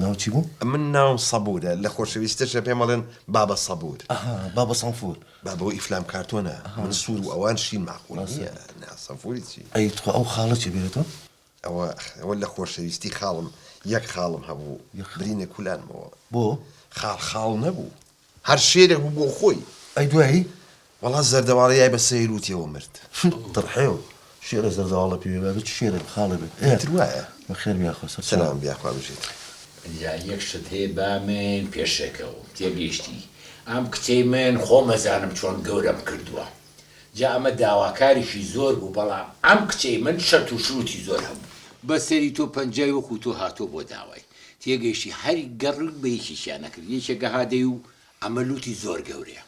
ناوچی بوو؟ من ناوم سەبوورە لە خۆشەویستەشە پێم مەڵێن بابە سەبوور. بابە سەنفور. بابەوە ئیفلام کارتۆنە من سوور و ئەوان شین ماقول نییە. سەنفوری چی؟ ئەی تخوا ئەو خاڵە چی بێتەوە؟ ئەوە لە خۆشەویستی خاڵم یەک خاڵم هەبوو برینە کولانمەوە. بۆ؟ خاڵ نەبوو هەر شێرێک بوو بۆ خۆی. ئەی دوایی؟ وەڵا زەردەواڵەیای بە سەیروتیەوە مرد. تڕحێو شێرە زەردەواڵە پێ بێت چ شێرێک خاڵە بێت وایە بەخێر بیاخۆ سەلام بیاخوا بژێت. یا یەک شت هەیە بامێن پێشەکەەوە تێگەیشتی ئەم کچەی من خۆمەزانم چۆن گەورەم کردووە جا ئەمە داواکاریشی زۆر بوو بەڵام ئەم کچەی من شەرت و شروتی زۆر هەبوو بەسەری تۆ پەنجای وەکو تۆ هاتۆ بۆ داوای تێگەیشتی هەری گەڕک بە یەکیشیان نەکرد یەکێکە هادەی و ئەمە لوتی زۆر گەورەیە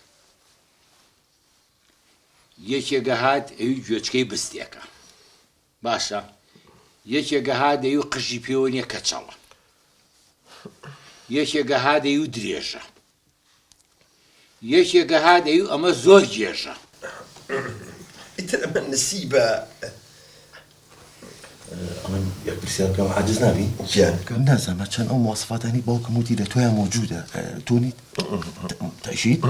یەکێکە هات ئەوی گوێچکەی بستێکە باشە یەکێکە هادەی و قژی پێوە نییە کەچەڵە یەکێکە هادەی و درێژە یەکێکە هادەی و ئەمە زۆر گێژە ئیتر ئەمە نسیبە ئەمن یەک پرسیارکەم عاجز نابی؟ نازانمە چەند ئەو مواصفاتانی باوکم وتی لە تۆیان موجودە تۆنیت؟ تەشید؟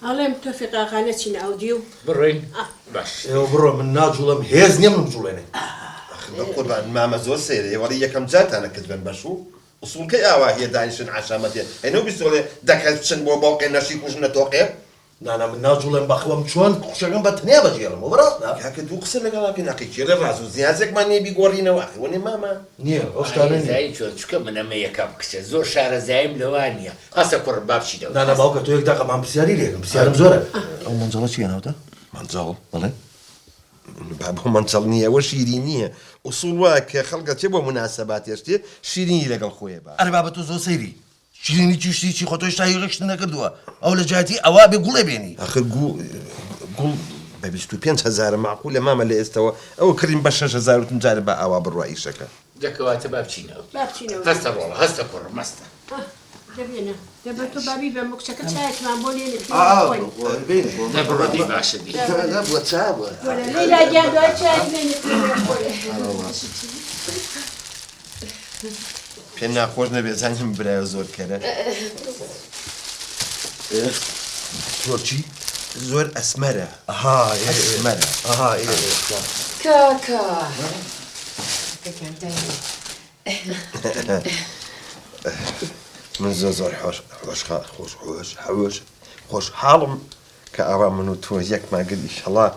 ئەڵێم تۆ فقاقانە چین ئەودی و بڕێن باش ئێوە بڕۆ من ناجوڵم هێز نییە من بجوڵێنێ بە قوربان مامە زۆر سێرێ وەڵی یەکەم جاتانە کردبن بەشوو ئوسوڵکەی ئاوا هەیە دانیشن عاشامەتێ ئەینەو بیستۆڵێ دەکەت بچن بۆ باوقێ نەشی کوژنە تۆقێ نانا من ناجوڵێم بەخەوەم چۆن قوشەکەم بە تنیا بەجێڵم بڕاستە کاکە دوو قسە لەگەڵاکە ناقی لە ڕاز و زیازێکمان نییە بیگۆڕینەوە وەنێ مامە نییە ئەو شتانە نییە زای چۆن چکە من ئەمە یەکەم کچە زۆر شارەزایم لەوان نییە هەستە کوڕ بابچی دەوە نانا باوکە تۆ یەک داقەمان پرسیاری لێکم پرسیارم زۆرە ئەو مەنجەڵە چیە ناوتە؟ مەنجەڵ بەڵێ بابۆ مەنجەڵ نییە وە شیری نییە ئوسوڵ وایە کە خەڵکە چێ بۆ مناسەباتێشتێ شیرینی لەگەڵ خۆیە با ئەرە بابەت تۆ زۆر سەیری شیرینی چیشتی چی خۆتۆی شتایی ڕشت نەکردووە ئەو لە جاتی ئەوا بێ گوڵێ بێنی آخر گوڵ بە 25,000 معقولە مامە لە ئێستەوە ئەوە کردین بە 6,000 جارە بە ئاوا بڕوا ئیشەکە دەکەواتە بابچینەوە بابچینەوە هەستە ڕۆڵە هەستە کوڕ مەستە دەبێنە دەبێت تۆ بابی بە مکچەکە چایەکمان بۆ لێنێت نەبڕۆدی باشە دی بووە چاوە لەیلا گیان دوای چایەک لێنێت پێ ناخۆش نەبێت زانیم برایە زۆر کەرە زۆر چی؟ زۆر ئەسمەرە ئەسمەرە کاکا من زۆر خۆش حاڵم کە ئاوا من و تۆ یەکماگەر ئیشەڵا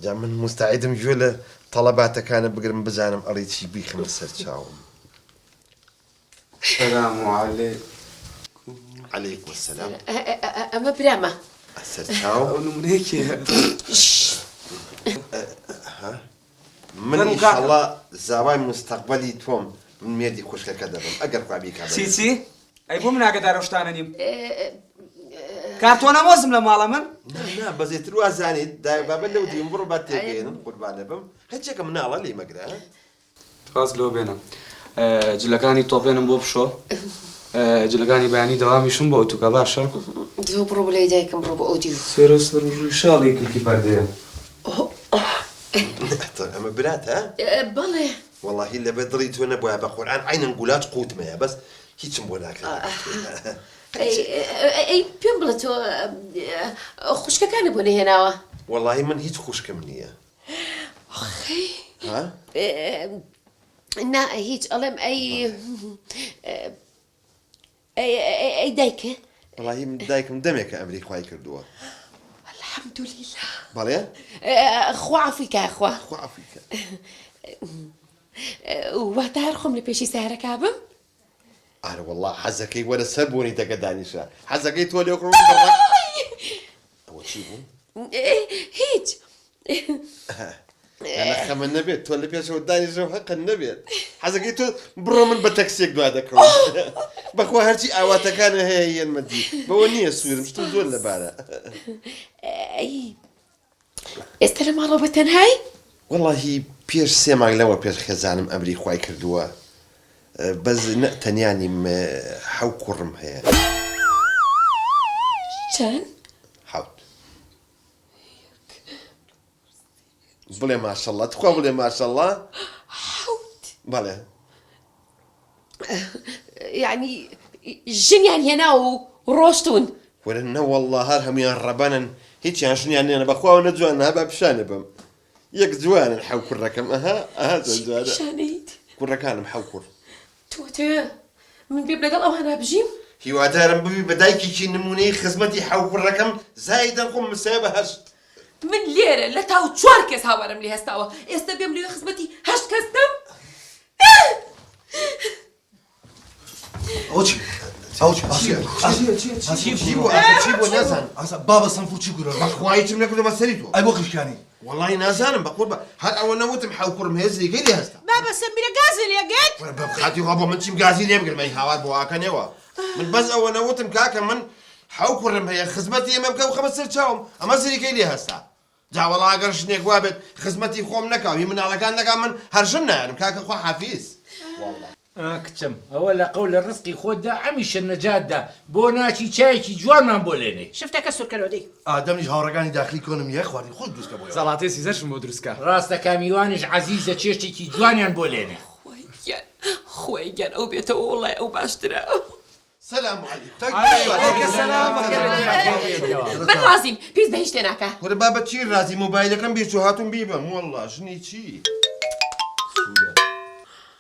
جا من مستعیدم گوێ لە تەڵەباتەکانە بگرم بزانم ئەڵێ چی بیخمە سەر چاوم السلام عليكم. عليكم السلام. ئەمە برامە سەر چاو ئەو نمونەیەکیە. من ئینشاءڵڵا زاوای مستەقبەلی تۆم من مێردی خوشکەکە دەبم ئەگەر خوا بیکات چی؟ ئەی بۆ من ئاگادار ئەو شتانە نیم. کارتۆنە مۆزم لە ماڵە من؟ نا بەزێتر وازانیت دای بابە لەو دیم بڕۆ با تێگەێنم قوربانە بم هەچێکە مناڵە لێ مەگرە ڕاز لەوە بێنم. جلەکانی تۆپێنم بۆ بشۆ. جلەکانی بەیانی دەوامیشم بۆ ئۆتوکە باشە؟ دۆ بڕۆ بۆ لای دایکم بڕۆ بۆ ئۆدیو. سێرە سەر ژووی شاڵی کلکی پەردەیە. ئەمە برات ها؟ بەڵێ. وەڵاهی لەبەر دڵی تۆ نەبووە بە قورئان عینەن گوڵات قوتمەیە بەس هیچم بۆ ناکرێت. ئەی پێم بڵێ تۆ خوشکەکانە بۆ نەهێناوە؟ وەڵاهی من هیچ خوشکم نییە. ها؟ نا هیچ ئەڵێم ئەی دایکە؟ وەڵاهی دایکم دەمێکە ئەمری خوای کردووە. الحەمدولیلا. بەڵێ؟ خوا عەفوی کە خوا. خوا عەفوی کە. واتە هەر خۆم لە پێشی سارەکە بم؟ ئارە وەڵا حەزەکەی وەرە سەر بۆنی دەکە دانیشە حەزەکەی تۆ لێ کڕ ئەوە چی بوو؟ هیچ خەمە نەبێت تۆ لە پێشەوە دانیشەوە حەقن نەبێت حەزەکەی تۆ بڕۆ من بە تەکسێک دوا دەکەوە بەخوا هەرچی ئاواتەکانە هەیە هێنمەدی بەوە نییە سوورم شتو زۆر لەبارە ئێستا لە ماڵەوە بە تەنهایی؟ وەڵاهی پێش 3 مانگ لەوە پێش خێزانم ئەمری خوای کردووە بەس تەنیانیم 7 کوڕم هەیە. چەند؟ 7 بڵێ ماشەڵڵا تخوا بڵێ ماشەڵڵا 7 بەڵێ يعني ژنیان هێنا و ڕۆشتون وەرە نە والله هەر هەمویان ڕەبانن هیچیان شنیان نێنە بەخواوە نەجوانە هەبا پیشانە بم یەک جوانن حەو کوڕەکەم ئەها جوانە شانەیت کوڕەکانم حەو کوڕ تۆ من بێ لەگەڵ ئەوانە بژیم هیوادارم ببی بە دایکێکی نمونەی خزمەتی حەو کوڕەکەم زایدەن خۆم مسایە بە هەشت من لێرە لە تاو 4 کەس هاوارم لێ هەستاوە ئێستا بێم لێ خزمەتی 8 کەستم ئەو چی؟ ئەو چی؟ چی بۆ نازانم بابە سەنفور چی گورە؟ بەخوای چم نەکردمە سەری تۆ ئەی بۆ قشکانی؟ وەڵی نازانم بە قوربە هەر ئەوە نەوتم حەو کوڕم هێزیگەی لێ هەستا بابا سمبیرە گازی لێگەت بە خاتی خوا بۆ من چیم گازی لێ بگرمەی هاوار بۆ ئاکەنەوە من بەس ئەوە نەوتم کاکە من حەو کوڕم هەیە خزمەتی ئێمە بکە و خەمە سەر چاوم ئەمە سەریکەی لێ هەستا جاوەڵا ئەگەر شتێک وا بێت خزمەتی خۆم نەکاوی مناڵەکان نەکا من هەرژن نایەنم کاکە خوا حافیز کچم ئەوە لە قەول لە ڕزقی خۆتدا ئەمیشە نەجاتدا بۆ ناچی چایەکی جوانمان بۆ لێنێ شفتەکە سوورکەرەوە دی ئادەمیش هاوڕەکانی داخلی کۆنم یە خواردی خۆت دروستکە بۆ زەڵاتێ سیزەشم بۆ دروستکە ڕاستە کامیوانیش عەزیزە چێشتێکی جوانیان بۆ لێنێ خۆی گەن ئەو بێتەوە وڵای ئەو باشترە سەلام عەلیکم من ڕازیم پێیز بە هیچ شتێ ناکە وەرە بابەت چی ڕازی مۆبایلەکەم بێچوو هاتوون بیبم وەڵڵا ژنی چی